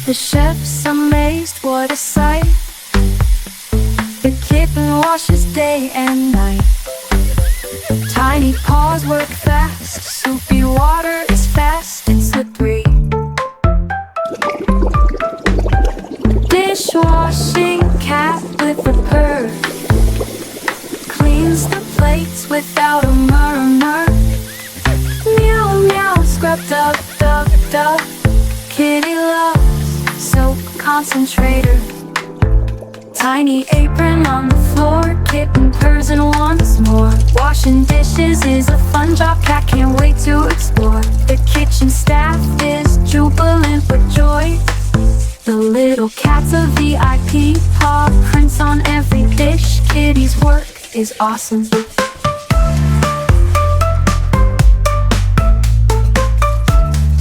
The chef's amazed, what a sight. The kitten washes day and night. Tiny paws work fast, soapy water is fast and slippery. Dishwashing cat with a purr, cleans the plates without a murmur. Meow meow, scrub dub dub dub. Kitty loves soap concentrator. Tiny apron on the floor, kitten purrs and wants more. Washing dishes is a fun job, cat can't wait to explore. The kitchen staff is jubilant with joy. The little cat's a VIP, paw prints on every dish. Kitty's work is awesome.